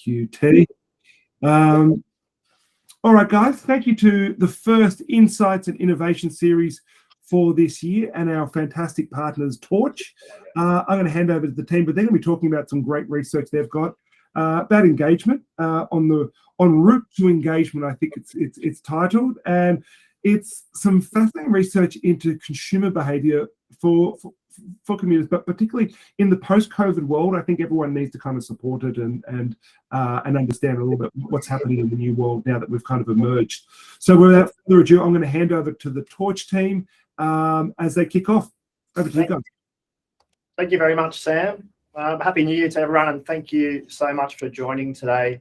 QT. All right, guys, thank you to the first Insights and Innovation series for this year and our fantastic partners, Torch. I'm going to hand over to the team, but they're going to be talking about some great research they've got about engagement en route to engagement, I think it's titled, and it's some fascinating research into consumer behaviour for commuters, but particularly in the post-COVID world. I think everyone needs to kind of support it and understand a little bit what's happening in the new world now that we've kind of emerged. So without further ado, I'm going to hand over to the Torch team as they kick off. Over to you guys. Thank you very much, Sam. Happy New Year to everyone, and thank you so much for joining today.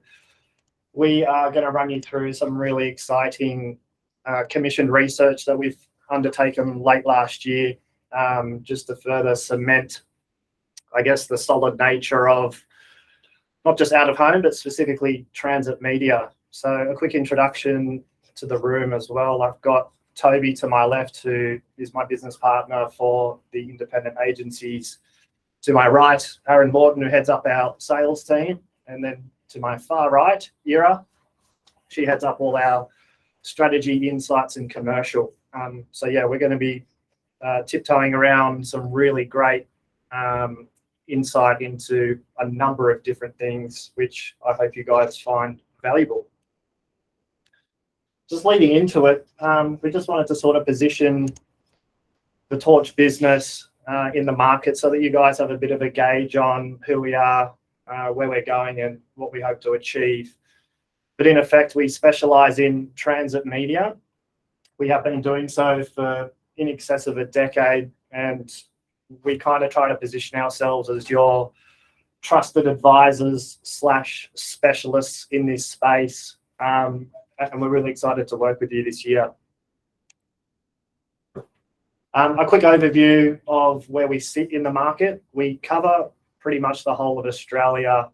We are going to run you through some really exciting commissioned research that we've undertaken late last year, just to further cement, I guess, the solid nature of not just out of home, but specifically transit media. So a quick introduction to the room as well. I've got Toby to my left, who is my business partner for the independent agencies. To my right, Aaron Morton, who heads up our sales team. And then to my far right, Ira, she heads up all our strategy, insights, and commercial. So yeah, we're going to be tiptoeing around some really great insight into a number of different things, which I hope you guys find valuable. Just leading into it, we just wanted to sort of position the Torch business in the market so that you guys have a bit of a gauge on who we are, where we're going, and what we hope to achieve. But in effect, we specialise in transit media. We have been doing so for in excess of a decade, and we kind of try to position ourselves as your trusted advisors / specialists in this space. And we're really excited to work with you this year. A quick overview of where we sit in the market. We cover pretty much the whole of Australia,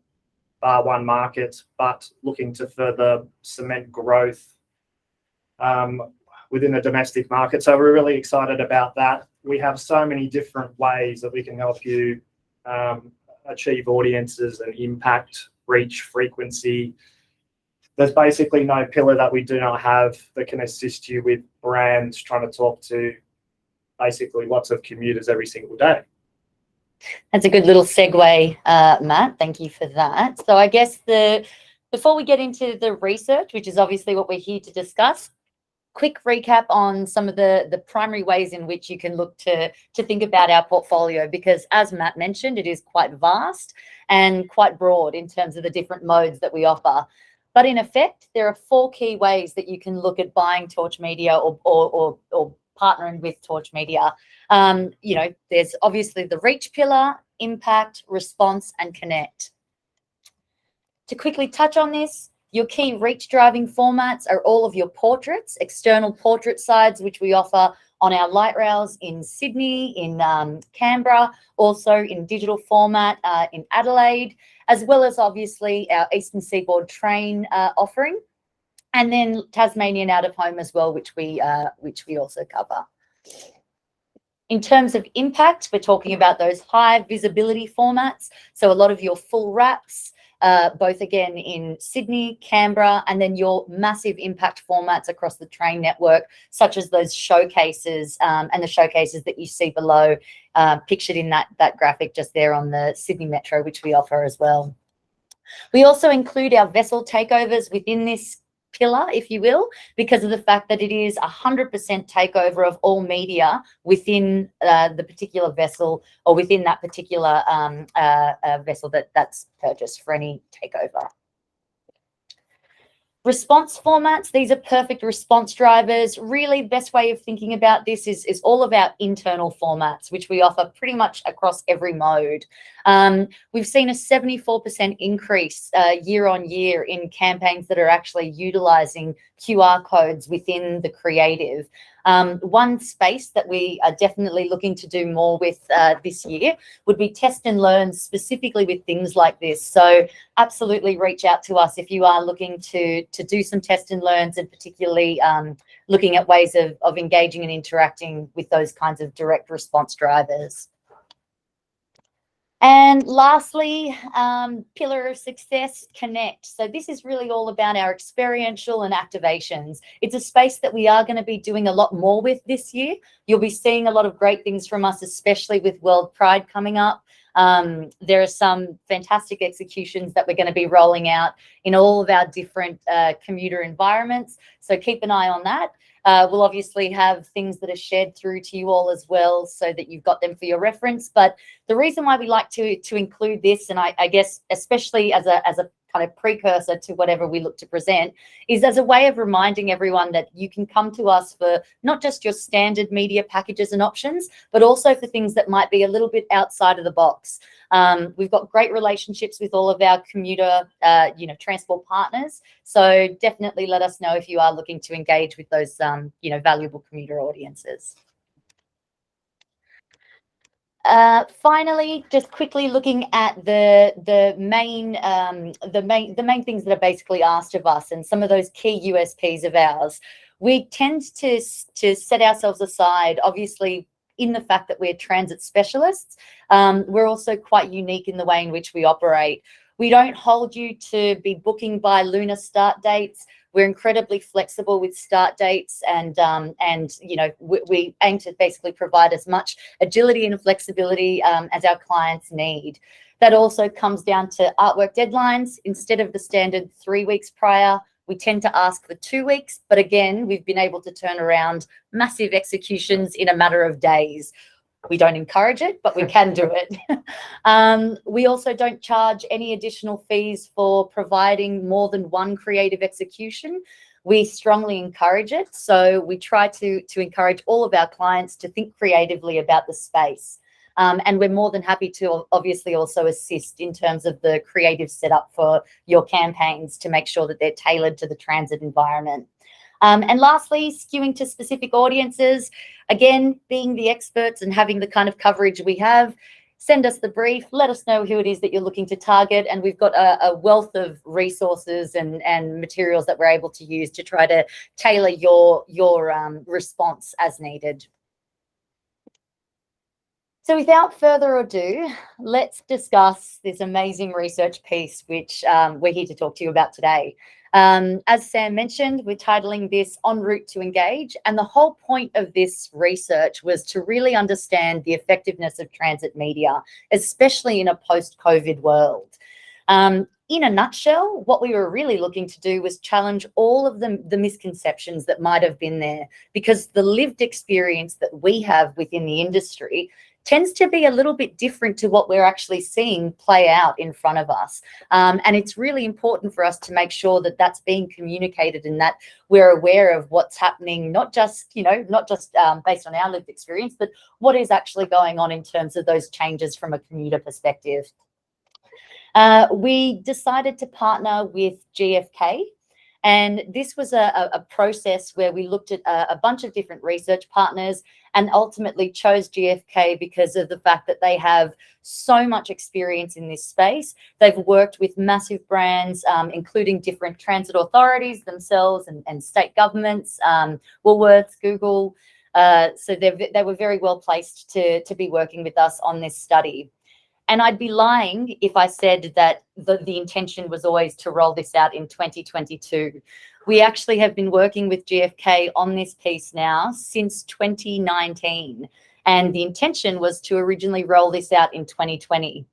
bar one market, but looking to further cement growth within the domestic market. So we're really excited about that. We have so many different ways that we can help you achieve audiences and impact, reach, frequency. There's basically no pillar that we do not have that can assist you with brands trying to talk to basically lots of commuters every single day. That's a good little segue, Matt. Thank you for that. So I guess before we get into the research, which is obviously what we're here to discuss, quick recap on some of the primary ways in which you can look to think about our portfolio, because as Matt mentioned, it is quite vast and quite broad in terms of the different modes that we offer. But in effect, there are 4 key ways that you can look at buying Torch Media or partnering with Torch Media. There's obviously the reach pillar, impact, response, and connect. To quickly touch on this, your key reach driving formats are all of your portraits, external portrait sides, which we offer on our light rails in Sydney, in Canberra, also in digital format in Adelaide, as well as obviously our Eastern Seaboard train offering, and then Tasmanian out of home as well, which we also cover. In terms of impact, we're talking about those high visibility formats. So a lot of your full wraps, both again in Sydney, Canberra, and then your massive impact formats across the train network, such as those showcases and the showcases that you see below, pictured in that graphic just there on the Sydney Metro, which we offer as well. We also include our vessel takeovers within this pillar, if you will, because of the fact that it is 100% takeover of all media within the particular vessel or within that particular vessel that's purchased for any takeover. Response formats, these are perfect response drivers. Really, best way of thinking about this is all of our internal formats, which we offer pretty much across every mode. We've seen a 74% increase year on year in campaigns that are actually utilising QR codes within the creative. One space that we are definitely looking to do more with this year would be test and learn, specifically with things like this. So absolutely reach out to us if you are looking to do some test and learns, and particularly looking at ways of engaging and interacting with those kinds of direct response drivers. And lastly, pillar of success, connect. So this is really all about our experiential and activations. It's a space that we are going to be doing a lot more with this year. You'll be seeing a lot of great things from us, especially with World Pride coming up. There are some fantastic executions that we're going to be rolling out in all of our different commuter environments. So keep an eye on that. We'll obviously have things that are shared through to you all as well, so that you've got them for your reference. But the reason why we like to include this, and I guess especially as a kind of precursor to whatever we look to present, is as a way of reminding everyone that you can come to us for not just your standard media packages and options, but also for things that might be a little bit outside of the box. We've got great relationships with all of our commuter, transport partners. So definitely let us know if you are looking to engage with those, valuable commuter audiences. Finally, just quickly looking at the main things that are basically asked of us and some of those key USPs of ours. We tend to set ourselves aside, obviously, in the fact that we're transit specialists. We're also quite unique in the way in which we operate. We don't hold you to be booking by lunar start dates. We're incredibly flexible with start dates, and we aim to basically provide as much agility and flexibility as our clients need. That also comes down to artwork deadlines. Instead of the standard 3 weeks prior, we tend to ask for 2 weeks, but again, we've been able to turn around massive executions in a matter of days. We don't encourage it, but we can do it. We also don't charge any additional fees for providing more than one creative execution. We strongly encourage it. So we try to encourage all of our clients to think creatively about the space. And we're more than happy to obviously also assist in terms of the creative setup for your campaigns to make sure that they're tailored to the transit environment. And lastly, skewing to specific audiences. Again, being the experts and having the kind of coverage we have, send us the brief, let us know who it is that you're looking to target, and we've got a wealth of resources and materials that we're able to use to try to tailor your response as needed. So without further ado, let's discuss this amazing research piece, which we're here to talk to you about today. As Sam mentioned, we're titling this Enroute to Engage, and the whole point of this research was to really understand the effectiveness of transit media, especially in a post-COVID world. In a nutshell, what we were really looking to do was challenge all of the misconceptions that might have been there, because the lived experience that we have within the industry tends to be a little bit different to what we're actually seeing play out in front of us. And it's really important for us to make sure that that's being communicated and that we're aware of what's happening, not just based on our lived experience, but what is actually going on in terms of those changes from a commuter perspective. We decided to partner with GfK. And this was a process where we looked at a bunch of different research partners and ultimately chose GfK because of the fact that they have so much experience in this space. They've worked with massive brands, including different transit authorities themselves and state governments, Woolworths, Google. So they were very well placed to be working with us on this study. And I'd be lying if I said that the intention was always to roll this out in 2022. We actually have been working with GfK on this piece now since 2019. And the intention was to originally roll this out in 2020.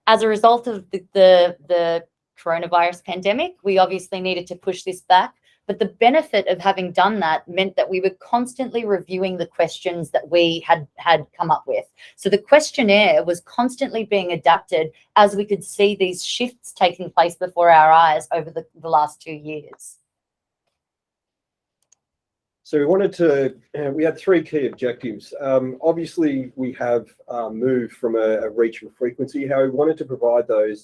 As a result of the coronavirus pandemic, we obviously needed to push this back. But the benefit of having done that meant that we were constantly reviewing the questions that we had come up with. So the questionnaire was constantly being adapted as we could see these shifts taking place before our eyes over the last 2 years. So we had three key objectives. Obviously, we have moved from a reach and frequency. How we wanted to provide a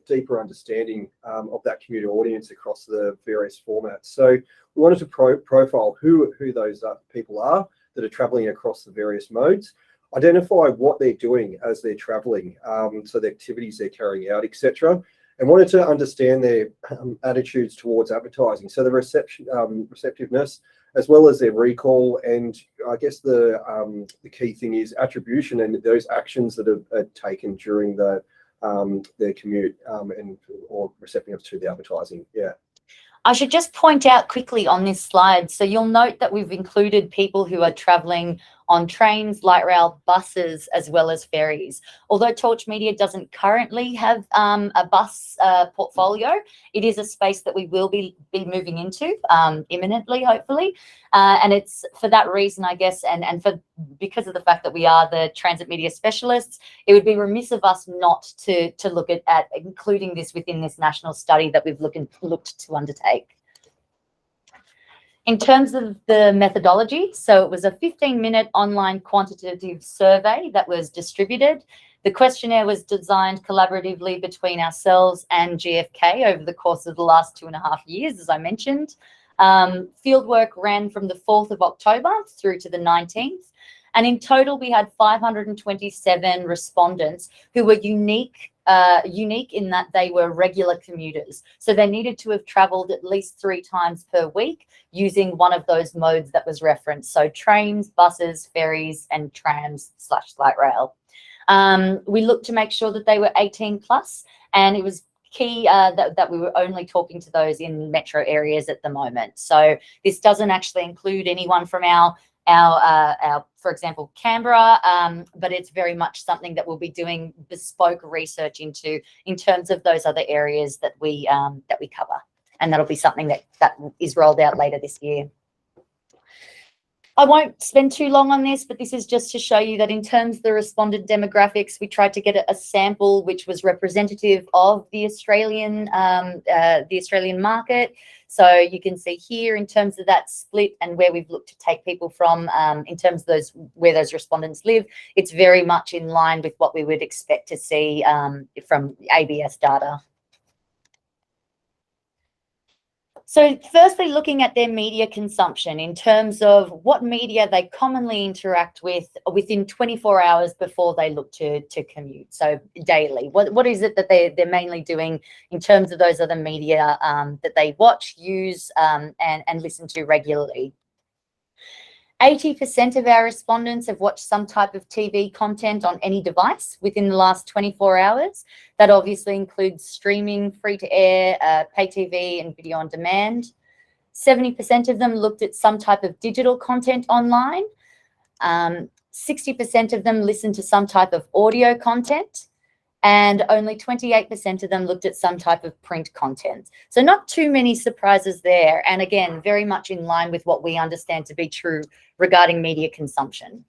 deeper understanding of that commuter audience across the various formats. So we wanted to profile who those people are that are traveling across the various modes, identify what they're doing as they're traveling, so the activities they're carrying out, etc., and wanted to understand their attitudes towards advertising. So the receptiveness, as well as their recall. And I guess the key thing is attribution and those actions that are taken during their commute or receptive to the advertising. Yeah. I should just point out quickly on this slide, so you'll note that we've included people who are travelling on trains, light rail, buses, as well as ferries. Although Torch Media doesn't currently have a bus portfolio, it is a space that we will be moving into imminently, hopefully. And it's for that reason, I guess, and because of the fact that we are the transit media specialists, it would be remiss of us not to look at including this within this national study that we've looked to undertake. In terms of the methodology, so it was a 15-minute online quantitative survey that was distributed. The questionnaire was designed collaboratively between ourselves and GfK over the course of the last 2.5 years, as I mentioned. Fieldwork ran from the 4th of October through to the 19th. And in total, we had 527 respondents who were unique in that they were regular commuters. So they needed to have travelled at least 3 times per week using one of those modes that was referenced. So trains, buses, ferries, and trams/light rail. We looked to make sure that they were 18 plus, and it was key that we were only talking to those in metro areas at the moment. So this doesn't actually include anyone from our for example, Canberra, but it's very much something that we'll be doing bespoke research into in terms of those other areas that we cover, and that'll be something that is rolled out later this year. I won't spend too long on this, but this is just to show you that in terms of the respondent demographics, we tried to get a sample which was representative of the Australian market. So you can see here in terms of that split and where we've looked to take people from in terms of where those respondents live, it's very much in line with what we would expect to see from ABS data. So firstly, looking at their media consumption in terms of what media they commonly interact with within 24 hours before they look to commute. So daily, what is it that they're mainly doing in terms of those other media that they watch, use, and listen to regularly? 80% of our respondents have watched some type of TV content on any device within the last 24 hours. That obviously includes streaming, free-to-air, pay TV, and video on demand. 70% of them looked at some type of digital content online. 60% of them listened to some type of audio content. And only 28% of them looked at some type of print content. So not too many surprises there. And again, very much in line with what we understand to be true regarding media consumption.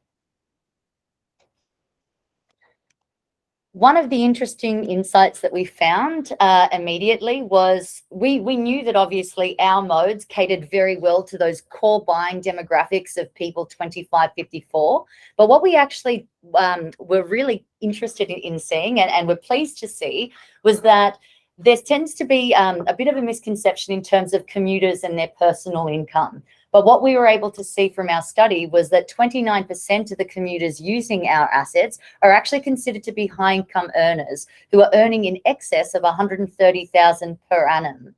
One of the interesting insights that we found immediately was we knew that obviously our modes catered very well to those core buying demographics of people 25-54. But what we actually were really interested in seeing and were pleased to see was that there tends to be a bit of a misconception in terms of commuters and their personal income. But what we were able to see from our study was that 29% of the commuters using our assets are actually considered to be high income earners who are earning in excess of $130,000 per annum.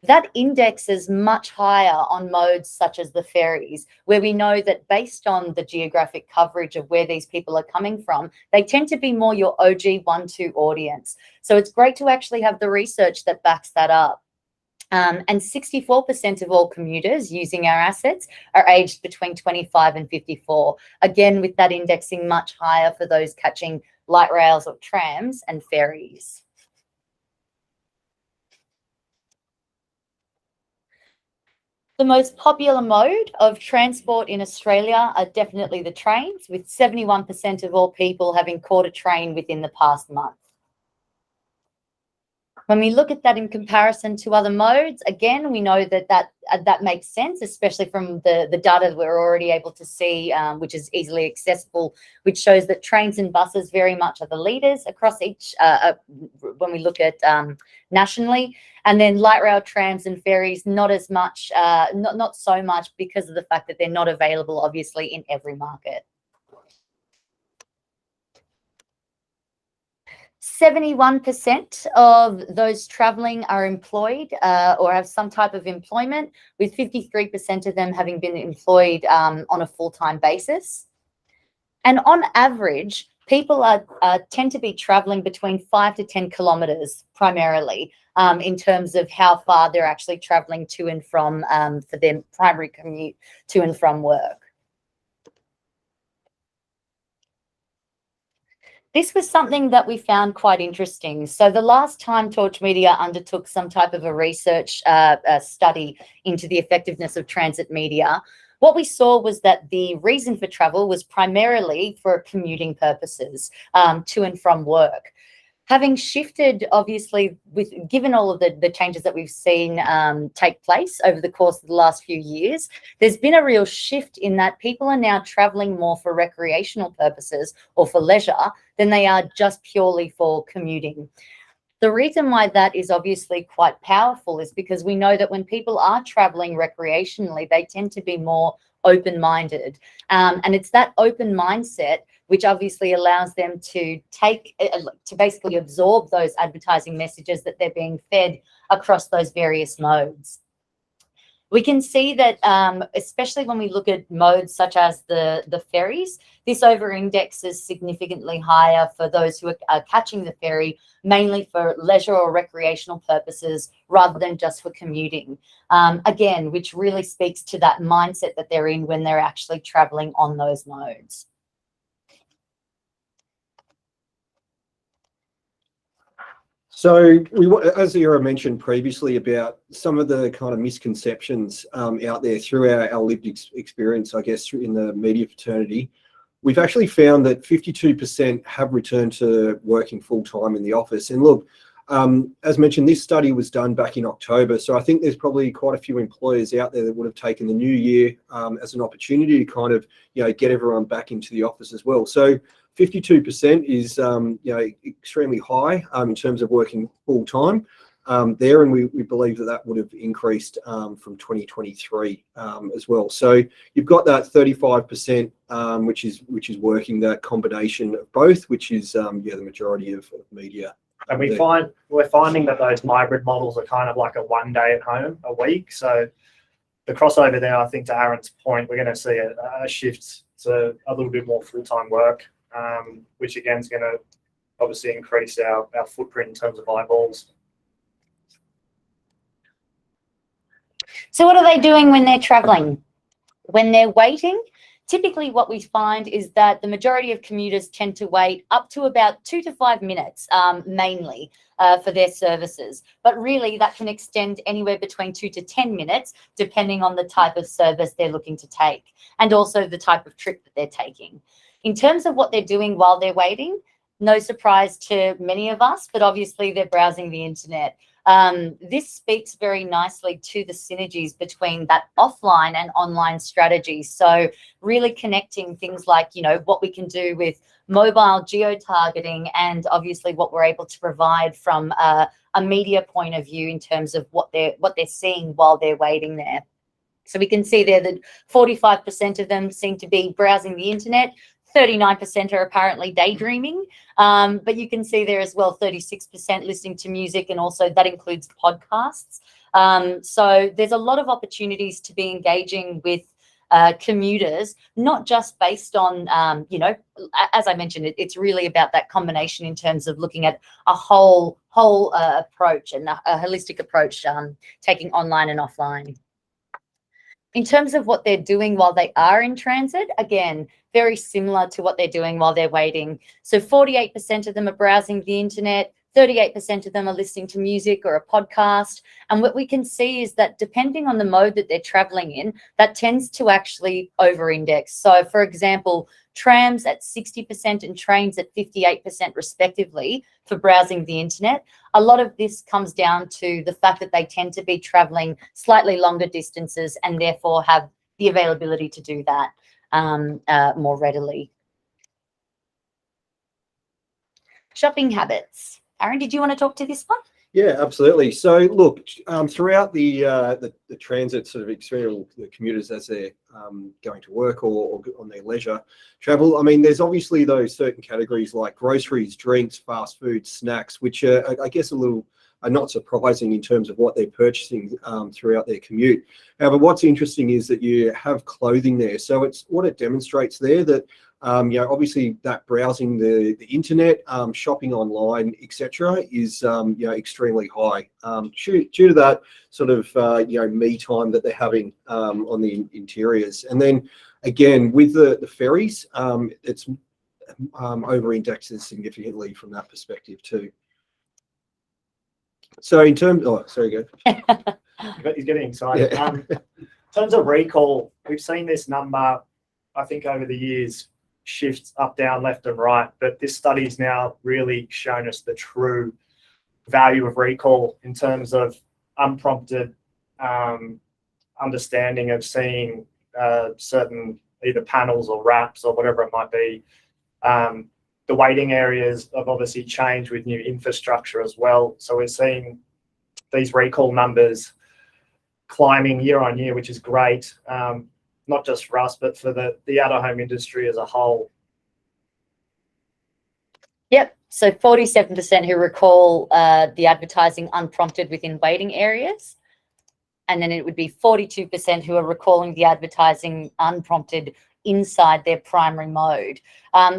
That index is much higher on modes such as the ferries, where we know that based on the geographic coverage of where these people are coming from, they tend to be more your OG 1-2 audience. So it's great to actually have the research that backs that up. And 64% of all commuters using our assets are aged between 25 and 54. Again, with that indexing much higher for those catching light rails or trams and ferries. The most popular mode of transport in Australia are definitely the trains, with 71% of all people having caught a train within the past month. When we look at that in comparison to other modes, again, we know that makes sense, especially from the data that we're already able to see, which is easily accessible, which shows that trains and buses very much are the leaders across each, when we look at nationally. And then light rail, trams and ferries, not as much, not so much because of the fact that they're not available, obviously, in every market. 71% of those traveling are employed or have some type of employment, with 53% of them having been employed on a full-time basis. And on average, people tend to be traveling between 5 to 10 kilometres primarily in terms of how far they're actually traveling to and from for their primary commute to and from work. This was something that we found quite interesting. So the last time Torch Media undertook some type of a research study into the effectiveness of transit media, what we saw was that the reason for travel was primarily for commuting purposes to and from work. Having shifted, obviously, given all of the changes that we've seen take place over the course of the last few years, there's been a real shift in that people are now traveling more for recreational purposes or for leisure than they are just purely for commuting. The reason why that is obviously quite powerful is because we know that when people are traveling recreationally, they tend to be more open-minded. And it's that open mindset which obviously allows them to basically absorb those advertising messages that they're being fed across those various modes. We can see that, especially when we look at modes such as the ferries, this over-index is significantly higher for those who are catching the ferry, mainly for leisure or recreational purposes, rather than just for commuting. Again, which really speaks to that mindset that they're in when they're actually traveling on those modes. So as Ira mentioned previously about some of the kind of misconceptions out there through our lived experience, I guess, in the media fraternity, we've actually found that 52% have returned to working full-time in the office. And look, as mentioned, this study was done back in October, so I think there's probably quite a few employers out there that would have taken the new year as an opportunity to kind of, get everyone back into the office as well. So 52% is, extremely high in terms of working full time there, and we believe that would have increased from 2023 as well. So you've got that 35%, which is working that combination of both, which is the majority of media. And we're finding that those hybrid models are kind of like a 1 day at home a week. So the crossover there, I think to Aaron's point, we're going to see a shift to a little bit more full-time work. Which again is going to obviously increase our footprint in terms of eyeballs. So what are they doing when they're traveling? When they're waiting, typically what we find is that the majority of commuters tend to wait up to about 2 to 5 minutes, mainly for their services. But really that can extend anywhere between 2 to 10 minutes, depending on the type of service they're looking to take and also the type of trip that they're taking. In terms of what they're doing while they're waiting, no surprise to many of us, but obviously they're browsing the internet. This speaks very nicely to the synergies between that offline and online strategy. So really connecting things like, what we can do with mobile geo-targeting and obviously what we're able to provide from a media point of view in terms of what they're seeing while they're waiting there. So we can see there that 45% of them seem to be browsing the internet. 39% are apparently daydreaming, but you can see there as well 36% listening to music, and also that includes podcasts. So there's a lot of opportunities to be engaging with commuters, not just based on, as I mentioned, it's really about that combination in terms of looking at a whole approach and a holistic approach, taking online and offline. In terms of what they're doing while they are in transit, again, very similar to what they're doing while they're waiting. So 48% of them are browsing the internet, 38% of them are listening to music or a podcast. And what we can see is that depending on the mode that they're traveling in, that tends to actually over-index. So for example, trams at 60% and trains at 58% respectively for browsing the internet. A lot of this comes down to the fact that they tend to be traveling slightly longer distances and therefore have the availability to do that more readily. Shopping habits. Aaron, did you want to talk to this one? Yeah, absolutely. So look, throughout the transit sort of experience, the commuters as they're going to work or on their leisure travel. I mean, there's obviously those certain categories like groceries, drinks, fast food, snacks, which are, I guess, are not surprising in terms of what they're purchasing throughout their commute. However, what's interesting is that you have clothing there. So it's what it demonstrates there that obviously that browsing the internet, shopping online, etc., is extremely high due to that sort of me time that they're having on the interiors. And then again with the ferries, it's over indexes significantly from that perspective too. So in terms, sorry, go. He's getting excited. Yeah. In terms of recall, we've seen this number, I think, over the years shifts up, down, left, and right. But this study's now really shown us the true value of recall in terms of unprompted understanding of seeing certain either panels or wraps or whatever it might be. The waiting areas have obviously changed with new infrastructure as well. So we're seeing these recall numbers climbing year on year, which is great, not just for us, but for the out-of-home industry as a whole. Yep. So 47% who recall the advertising unprompted within waiting areas. And then it would be 42% who are recalling the advertising unprompted inside their primary mode,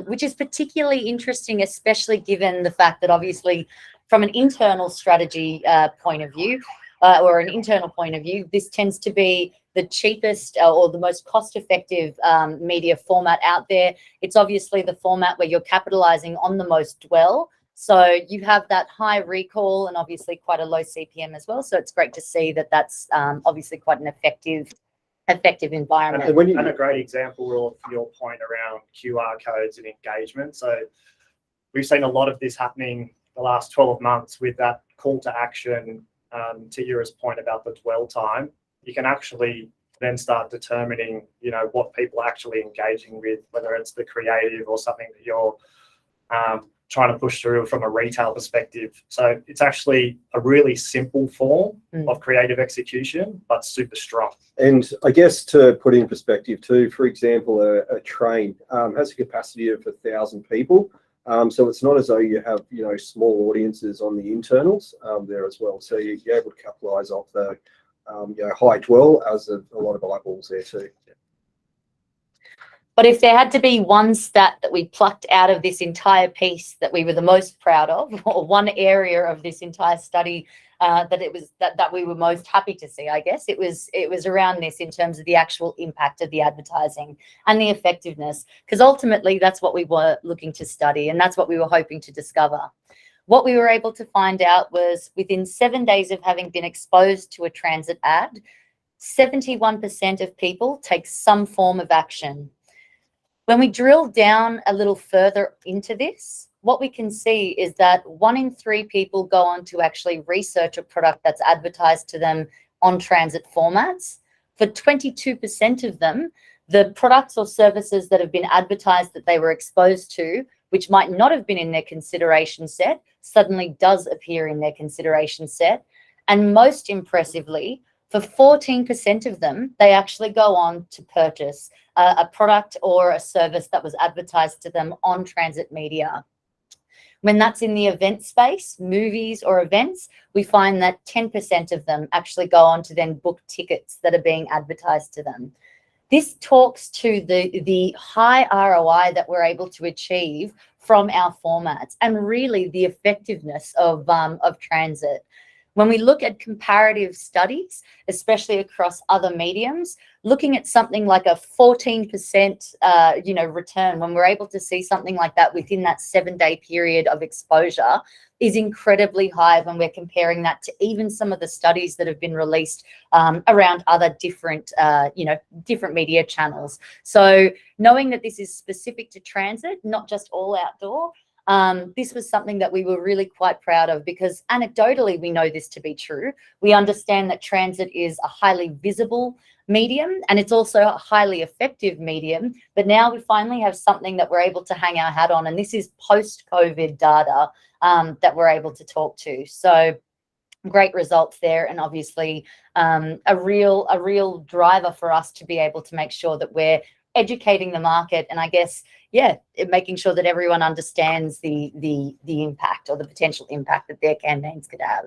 which is particularly interesting, especially given the fact that obviously from an internal strategy point of view, or an internal point of view, this tends to be the cheapest or the most cost-effective media format out there. It's obviously the format where you're capitalizing on the most dwell. So you have that high recall and obviously quite a low CPM as well. So it's great to see that that's obviously quite an effective environment. And a great example of your point around QR codes and engagement. So we've seen a lot of this happening the last 12 months with that call to action. To Ira's point about the dwell time, you can actually then start determining, what people are actually engaging with, whether it's the creative or something that you're trying to push through from a retail perspective. So it's actually a really simple form of creative execution, but super strong. And I guess to put in perspective too, for example, a train has a capacity of 1,000 people. So it's not as though you have, small audiences on the internals there as well. So you're able to capitalize off the high dwell as a lot of eyeballs there too. But if there had to be one stat that we plucked out of this entire piece that we were the most proud of, or one area of this entire study that we were most happy to see, I guess it was around this in terms of the actual impact of the advertising and the effectiveness, because ultimately that's what we were looking to study and that's what we were hoping to discover. What we were able to find out was within 7 days of having been exposed to a transit ad, 71% of people take some form of action. When we drill down a little further into this, what we can see is that 1 in 3 people go on to actually research a product that's advertised to them on transit formats. For 22% of them, the products or services that have been advertised that they were exposed to, which might not have been in their consideration set, suddenly does appear in their consideration set. And most impressively, for 14% of them, they actually go on to purchase a product or a service that was advertised to them on transit media. When that's in the event space, movies or events, we find that 10% of them actually go on to then book tickets that are being advertised to them. This talks to the high ROI that we're able to achieve from our formats and really the effectiveness of transit. When we look at comparative studies, especially across other mediums, looking at something like a 14% return, when we're able to see something like that within that 7-day period of exposure, is incredibly high when we're comparing that to even some of the studies that have been released around other different media channels. So knowing that this is specific to transit, not just all outdoor, this was something that we were really quite proud of because anecdotally we know this to be true. We understand that transit is a highly visible medium and it's also a highly effective medium, but now we finally have something that we're able to hang our hat on, and this is post-COVID data that we're able to talk to. So great results there, and obviously a real driver for us to be able to make sure that we're educating the market, and I guess, yeah, making sure that everyone understands the impact or the potential impact that their campaigns could have.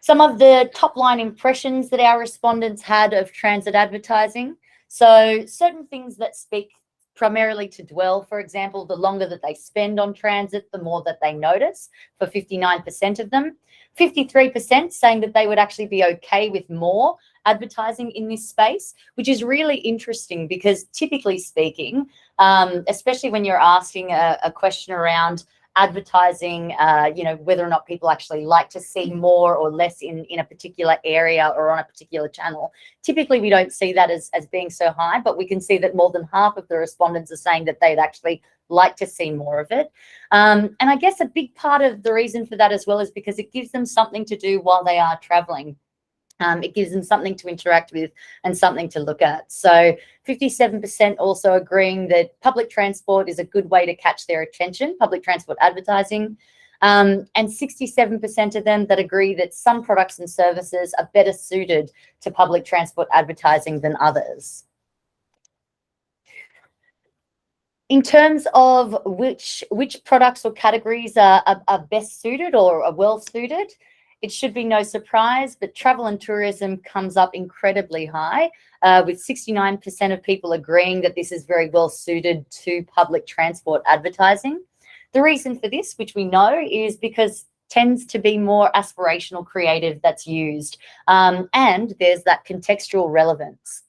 Some of the top line impressions that our respondents had of transit advertising. So certain things that speak primarily to dwell, for example, the longer that they spend on transit, the more that they notice, for 59% of them. 53% saying that they would actually be okay with more advertising in this space, which is really interesting because typically speaking, especially when you're asking a question around advertising, whether or not people actually like to see more or less in a particular area or on a particular channel. Typically, we don't see that as being so high, but we can see that more than half of the respondents are saying that they'd actually like to see more of it. And I guess a big part of the reason for that as well is because it gives them something to do while they are traveling. It gives them something to interact with and something to look at. So 57% also agreeing that public transport is a good way to catch their attention, public transport advertising. And 67% of them that agree that some products and services are better suited to public transport advertising than others. In terms of which products or categories are best suited or are well suited, it should be no surprise, but travel and tourism comes up incredibly high, with 69% of people agreeing that this is very well suited to public transport advertising. The reason for this, which we know, is because tends to be more aspirational creative that's used, and there's that contextual relevance.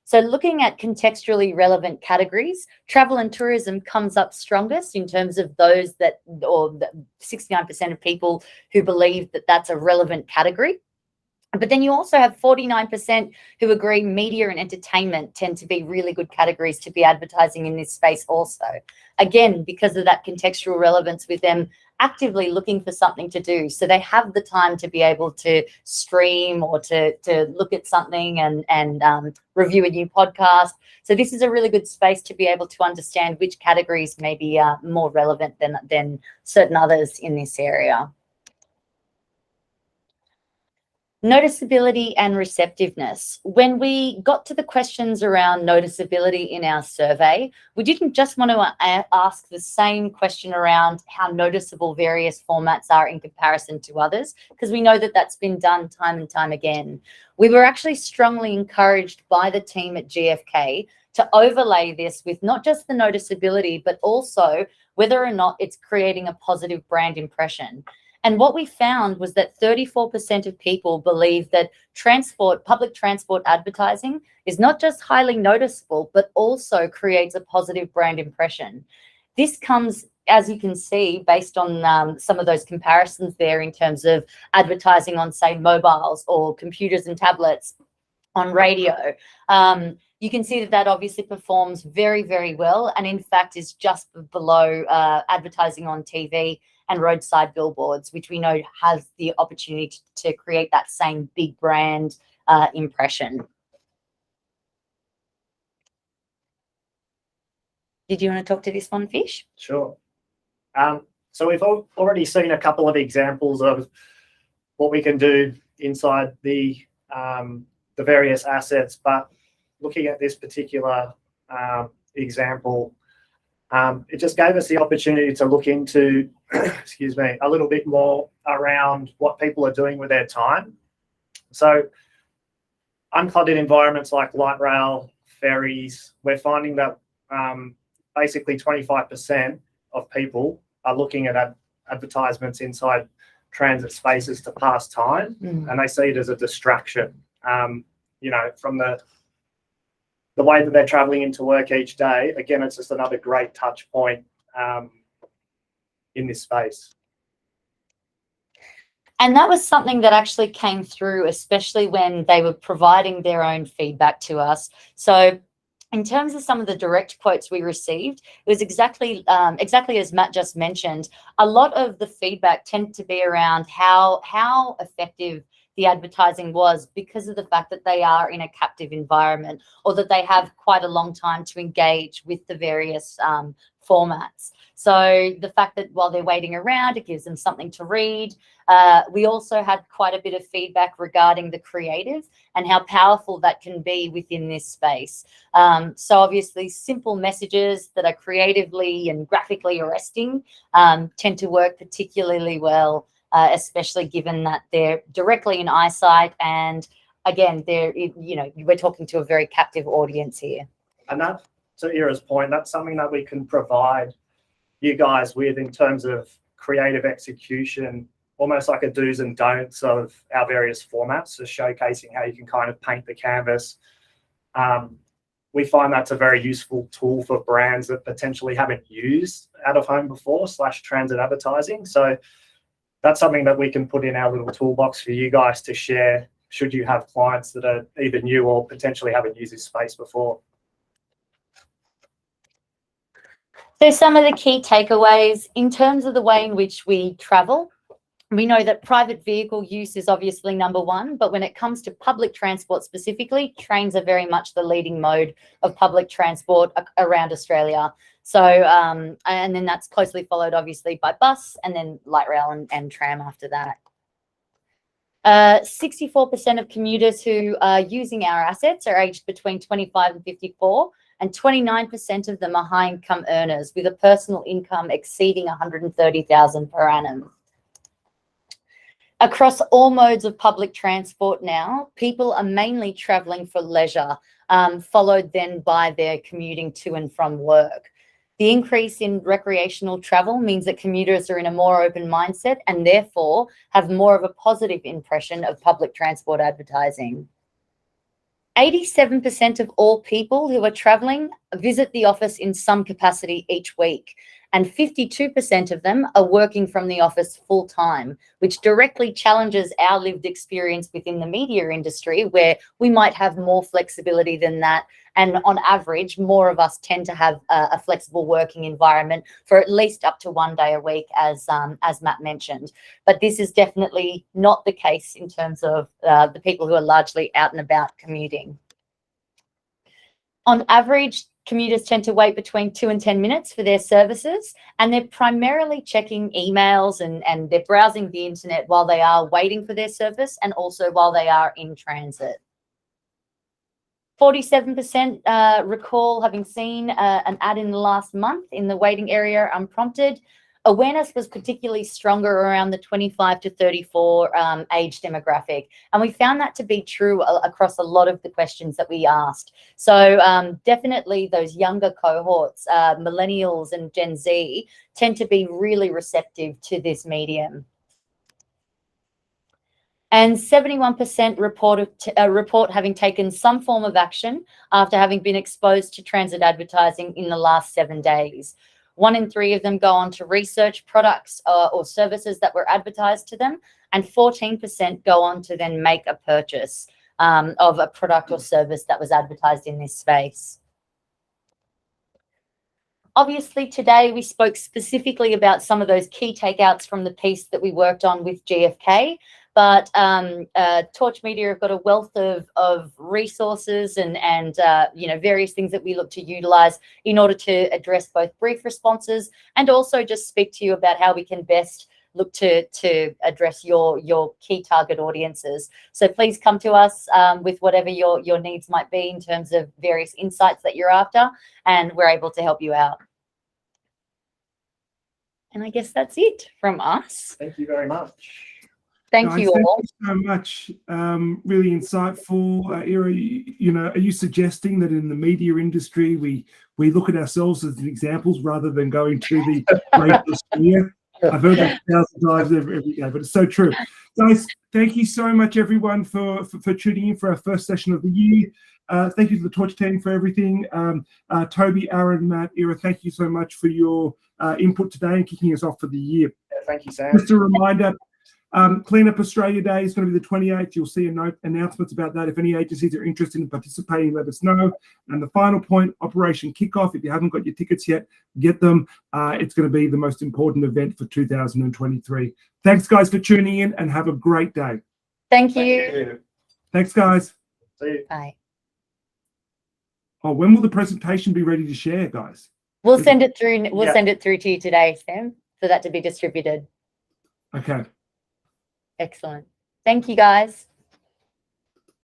So looking at contextually relevant categories, travel and tourism comes up strongest in terms of those that, or 69% of people who believe that that's a relevant category. But then you also have 49% who agree media and entertainment tend to be really good categories to be advertising in this space also. Again, because of that contextual relevance with them actively looking for something to do. So they have the time to be able to stream or to look at something and review a new podcast. So this is a really good space to be able to understand which categories may be more relevant than certain others in this area. Noticeability and receptiveness. When we got to the questions around noticeability in our survey, we didn't just want to ask the same question around how noticeable various formats are in comparison to others, because we know that that's been done time and time again. We were actually strongly encouraged by the team at GfK to overlay this with not just the noticeability, but also whether or not it's creating a positive brand impression. And what we found was that 34% of people believe that public transport advertising is not just highly noticeable, but also creates a positive brand impression. This comes, as you can see, based on some of those comparisons there in terms of advertising on, say, mobiles or computers and tablets, on radio. You can see that obviously performs very, very well, and in fact is just below advertising on TV and roadside billboards, which we know has the opportunity to create that same big brand impression. Did you want to talk to this one, Fish? Sure. So we've already seen a couple of examples of what we can do inside the various assets, but looking at this particular example, it just gave us the opportunity to look into, excuse me, a little bit more around what people are doing with their time. So uncluttered environments like light rail, ferries, we're finding that basically 25% of people are looking at advertisements inside transit spaces to pass time, and they see it as a distraction, from the way that they're traveling into work each day. Again, it's just another great touch point in this space. And that was something that actually came through, especially when they were providing their own feedback to us. So in terms of some of the direct quotes we received, it was exactly as Matt just mentioned. A lot of the feedback tended to be around how effective the advertising was because of the fact that they are in a captive environment, or that they have quite a long time to engage with the various formats. So the fact that while they're waiting around, it gives them something to read. We also had quite a bit of feedback regarding the creative and how powerful that can be within this space. So obviously simple messages that are creatively and graphically arresting tend to work particularly well, especially given that they're directly in eyesight, and again, we're talking to a very captive audience here. And that, to Ira's point, that's something that we can provide you guys with in terms of creative execution, almost like a do's and don'ts of our various formats, so showcasing how you can kind of paint the canvas. We find that's a very useful tool for brands that potentially haven't used out-of-home before / transit advertising. So that's something that we can put in our little toolbox for you guys to share should you have clients that are either new or potentially haven't used this space before. So some of the key takeaways in terms of the way in which we travel, we know that private vehicle use is obviously number one, but when it comes to public transport specifically, trains are very much the leading mode of public transport around Australia. So, and then that's closely followed obviously by bus, and then light rail and tram after that. 64% of commuters who are using our assets are aged between 25 and 54, and 29% of them are high income earners with a personal income exceeding 130,000 per annum. Across all modes of public transport now, people are mainly travelling for leisure, followed then by their commuting to and from work. The increase in recreational travel means that commuters are in a more open mindset and therefore have more of a positive impression of public transport advertising. 87% of all people who are travelling visit the office in some capacity each week, and 52% of them are working from the office full time, which directly challenges our lived experience within the media industry, where we might have more flexibility than that. And on average, more of us tend to have a flexible working environment for at least up to 1 day a week, as Matt mentioned. But this is definitely not the case in terms of the people who are largely out and about commuting. On average, commuters tend to wait between 2 and 10 minutes for their services, and they're primarily checking emails and they're browsing the internet while they are waiting for their service, and also while they are in transit. 47% recall having seen an ad in the last month in the waiting area unprompted. Awareness was particularly stronger around the 25 to 34 age demographic. And we found that to be true across a lot of the questions that we asked. So definitely those younger cohorts, millennials and Gen Z, tend to be really receptive to this medium. And 71% report having taken some form of action after having been exposed to transit advertising in the last 7 days. 1 in 3 of them go on to research products or services that were advertised to them, and 14% go on to then make a purchase of a product or service that was advertised in this space. Obviously, today we spoke specifically about some of those key takeouts from the piece that we worked on with GfK. But Torch Media have got a wealth of resources and various things that we look to utilise in order to address both brief responses and also just speak to you about how we can best look to address your key target audiences. So please come to us with whatever your needs might be in terms of various insights that you're after, and we're able to help you out. And I guess that's it from us. Thank you very much. Thank you all. Thank you so much. Really insightful. Ira, are you suggesting that in the media industry we look at ourselves as examples rather than going to the great sphere? I've heard that 1,000 times every day, but it's so true. Guys, thank you so much, everyone, for tuning in for our first session of the year. Thank you to the Torch team for everything. Toby, Aaron, Matt, Ira, thank you so much for your input today and kicking us off for the year. Yeah, thank you, Sam. Just a reminder, Clean Up Australia Day is going to be the 28th. You'll see announcements about that. If any agencies are interested in participating, let us know. And the final point, Operation Kickoff. If you haven't got your tickets yet, get them. It's going to be the most important event for 2023. Thanks, guys, for tuning in, and have a great day. Thank Thank you. you. Thanks, guys. See you. Bye. Oh, when will the presentation be ready to share, guys? We'll send it through. We'll Yeah. send it through to you today, Sam, for that to be distributed. Okay. Excellent. Thank you, guys.